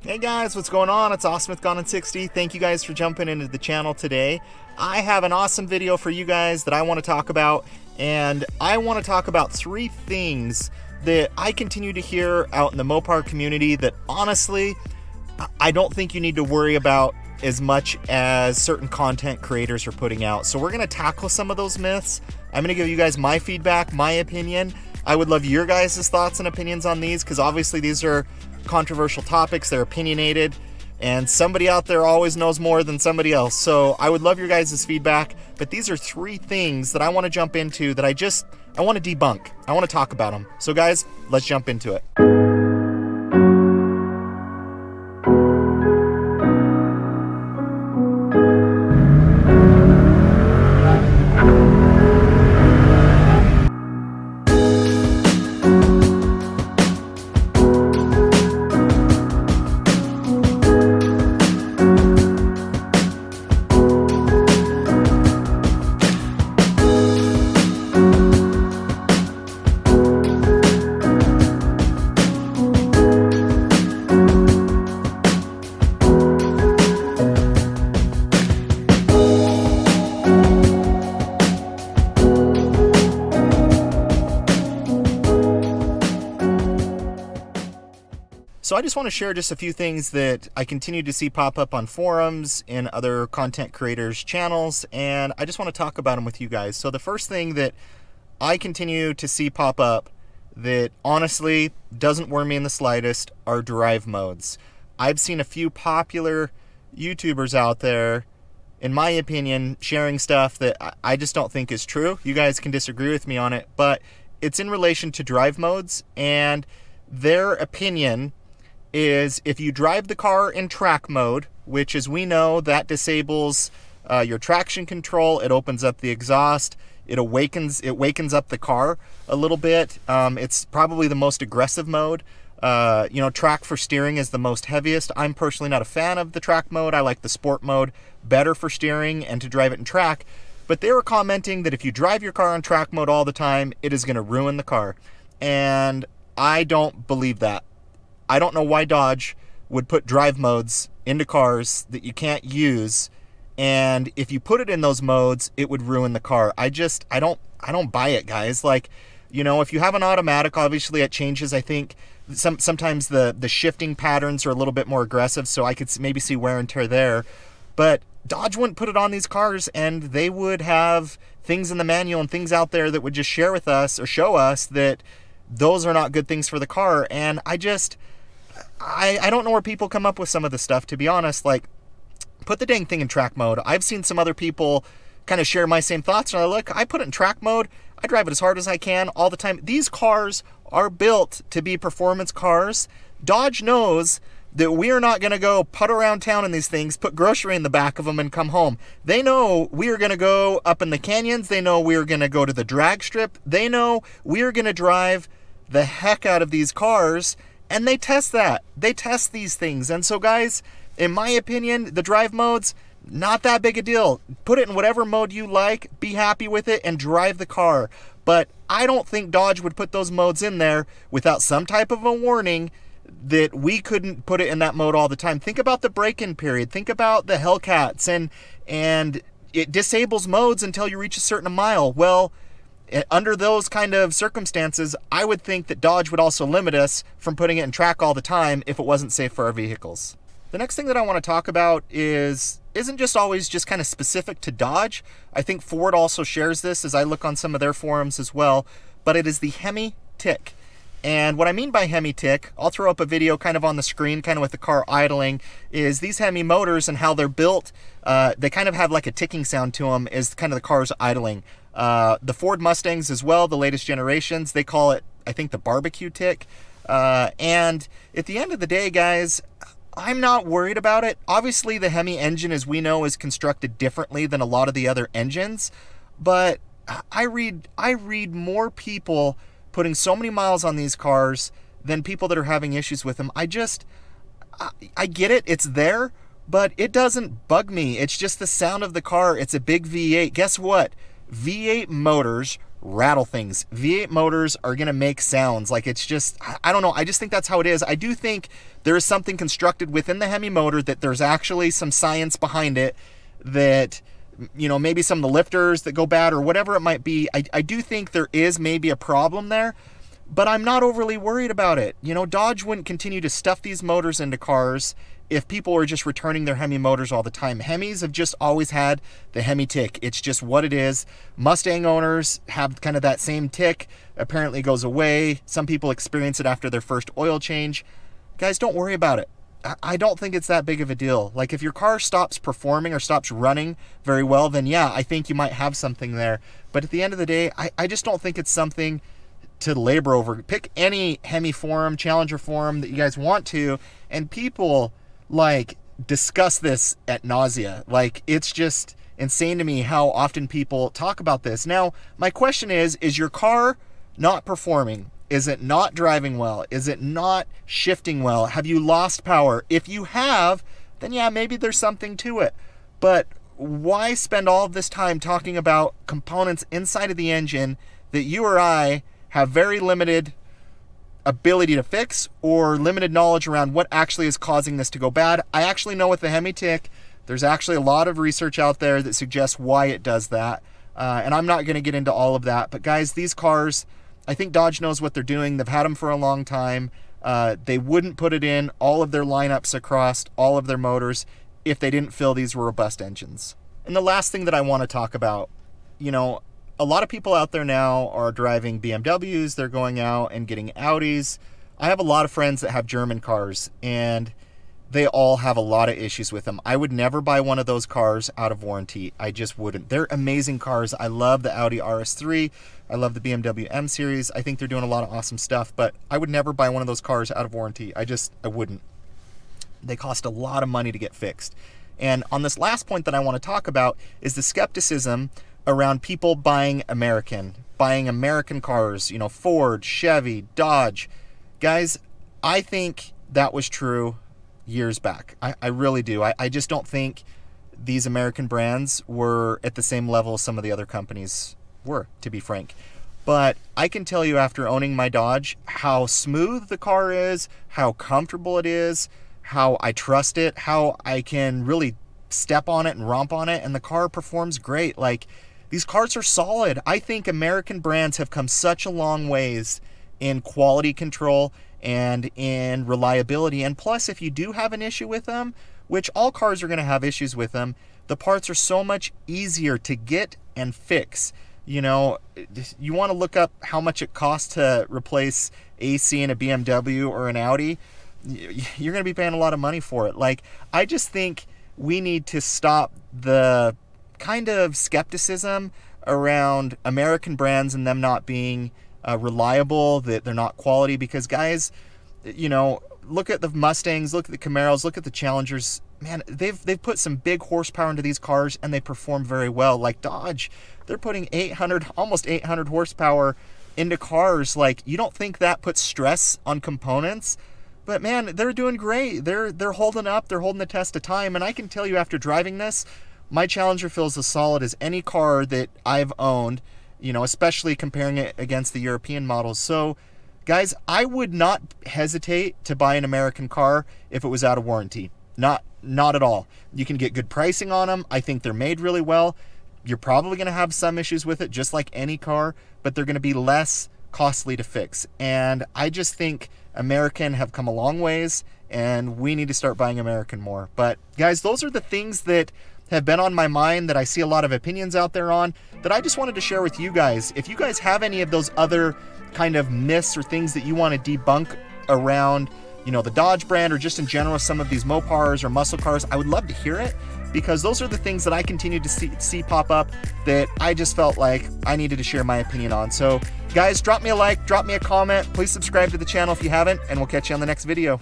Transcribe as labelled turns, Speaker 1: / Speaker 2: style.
Speaker 1: Hey guys, what's going on? It's Awesome with Gone in 60. Thank you guys for jumping into the channel today. I have an awesome video for you guys that I want to talk about, and I want to talk about 3 things that I continue to hear out in the Mopar community that honestly, I don't think you need to worry about as much as certain content creators are putting out. So we're going to tackle some of those myths. I'm going to give you guys my feedback, my opinion. I would love your guys' thoughts and opinions on these, because obviously these are controversial topics, they're opinionated, and somebody out there always knows more than somebody else. So I would love your guys' feedback, but these are 3 things that I want to jump into that I want to debunk. I want to talk about them. So guys, let's jump into it. So I just want to share just a few things that I continue to see pop up on forums and other content creators' channels, and I just want to talk about them with you guys. So the first thing that I continue to see pop up that honestly doesn't worry me in the slightest are drive modes. I've seen a few popular YouTubers out there, in my opinion, sharing stuff that I just don't think is true. You guys can disagree with me on it, but it's in relation to drive modes, and their opinion is if you drive the car in track mode, which as we know, that disables your traction control, it opens up the exhaust, it wakens up the car a little bit. It's probably the most aggressive mode. Track for steering is the most heaviest. I'm personally not a fan of the track mode. I like the sport mode better for steering and to drive it in track. But they were commenting that if you drive your car in track mode all the time, it is going to ruin the car. And I don't believe that. I don't know why Dodge would put drive modes into cars that you can't use, and if you put it in those modes, it would ruin the car. I don't buy it, guys. Like, if you have an automatic, obviously it changes. I think sometimes the shifting patterns are a little bit more aggressive, so I could maybe see wear and tear there. But Dodge wouldn't put it on these cars, and they would have things in the manual and things out there that would just share with us or show us that those are not good things for the car. And I don't know where people come up with some of this stuff, to be honest. Like, put the dang thing in track mode. I've seen some other people kind of share my same thoughts, and I put it in track mode. I drive it as hard as I can all the time. These cars are built to be performance cars. Dodge knows that we are not going to go putt around town in these things, put grocery in the back of them, and come home. They know we are going to go up in the canyons. They know we are going to go to the drag strip. They know we are going to drive the heck out of these cars, and they test that. They test these things. And so, guys, in my opinion, the drive modes, not that big a deal. Put it in whatever mode you like, be happy with it, and drive the car. But I don't think Dodge would put those modes in there without some type of a warning that we couldn't put it in that mode all the time. Think about the break-in period. Think about the Hellcats, and it disables modes until you reach a certain mile. Well, under those kind of circumstances, I would think that Dodge would also limit us from putting it in track all the time if it wasn't safe for our vehicles. The next thing that I want to talk about isn't just always just kind of specific to Dodge. I think Ford also shares this as I look on some of their forums as well, but it is the Hemi tick. And what I mean by Hemi tick, I'll throw up a video kind of on the screen, kind of with the car idling, is these Hemi motors and how they're built, they kind of have like a ticking sound to them as kind of the car's idling. The Ford Mustangs as well, the latest generations, they call it, I think, the barbecue tick. And at the end of the day, guys, I'm not worried about it. Obviously, the Hemi engine, as we know, is constructed differently than a lot of the other engines. But I read more people putting so many miles on these cars than people that are having issues with them. I get it. It's there, but it doesn't bug me. It's just the sound of the car. It's a big V8. Guess what? V8 motors rattle things. V8 motors are going to make sounds. Like, it's just, I don't know. I just think that's how it is. I do think there is something constructed within the Hemi motor, that there's actually some science behind it, that, you know, maybe some of the lifters that go bad or whatever it might be. I do think there is maybe a problem there, but I'm not overly worried about it. You know, Dodge wouldn't continue to stuff these motors into cars if people were just returning their Hemi motors all the time. Hemis have just always had the Hemi tick. It's just what it is. Mustang owners have kind of that same tick. Apparently goes away. Some people experience it after their first oil change. Guys, don't worry about it. I don't think it's that big of a deal. Like, if your car stops performing or stops running very well, then yeah, I think you might have something there. But at the end of the day, I just don't think it's something to labor over. Pick any Hemi forum, Challenger forum that you guys want to, and people like discuss this at nausea. Like, it's just insane to me how often people talk about this. Now, my question is your car not performing? Is it not driving well? Is it not shifting well? Have you lost power? If you have, then yeah, maybe there's something to it. But why spend all of this time talking about components inside of the engine that you or I have very limited ability to fix or limited knowledge around what actually is causing this to go bad? I actually know with the Hemi tick, there's actually a lot of research out there that suggests why it does that. And I'm not going to get into all of that. But guys, these cars, I think Dodge knows what they're doing. They've had them for a long time. They wouldn't put it in all of their lineups across all of their motors if they didn't feel these were robust engines. And the last thing that I want to talk about, you know, a lot of people out there now are driving BMWs. They're going out and getting Audis. I have a lot of friends that have German cars, and they all have a lot of issues with them. I would never buy one of those cars out of warranty. I just wouldn't. They're amazing cars. I love the Audi RS3. I love the BMW M series. I think they're doing a lot of awesome stuff, but I would never buy one of those cars out of warranty. I wouldn't. They cost a lot of money to get fixed. And on this last point that I want to talk about is the skepticism around people buying American cars, you know, Ford, Chevy, Dodge. Guys, I think that was true years back. I really do. I just don't think these American brands were at the same level as some of the other companies were, to be frank. But I can tell you, after owning my Dodge, how smooth the car is, how comfortable it is, how I trust it, how I can really step on it and romp on it, and the car performs great. Like, these cars are solid. I think American brands have come such a long ways in quality control and in reliability. And plus, if you do have an issue with them, which all cars are going to have issues with them, the parts are so much easier to get and fix. You know, you want to look up how much it costs to replace AC in a BMW or an Audi, you're going to be paying a lot of money for it. Like, I just think we need to stop the kind of skepticism around American brands and them not being reliable, that they're not quality. Because guys, you know, look at the Mustangs, look at the Camaros, look at the Challengers. Man, they've put some big horsepower into these cars, and they perform very well. Like Dodge, they're putting almost 800 horsepower into cars. Like, you don't think that puts stress on components? But man, they're doing great. They're holding up. They're holding the test of time. And I can tell you, after driving this, my Challenger feels as solid as any car that I've owned, you know, especially comparing it against the European models. So, guys, I would not hesitate to buy an American car if it was out of warranty. Not at all. You can get good pricing on them. I think they're made really well. You're probably going to have some issues with it, just like any car, but they're going to be less costly to fix. And I just think American have come a long ways, and we need to start buying American more. But guys, those are the things that have been on my mind, that I see a lot of opinions out there on, that I just wanted to share with you guys. If you guys have any of those other kind of myths or things that you want to debunk around, you know, the Dodge brand, or just in general some of these Mopars or muscle cars, I would love to hear it, because those are the things that I continue to see pop up that I just felt like I needed to share my opinion on. So guys, drop me a like, drop me a comment, please subscribe to the channel if you haven't, and we'll catch you on the next video.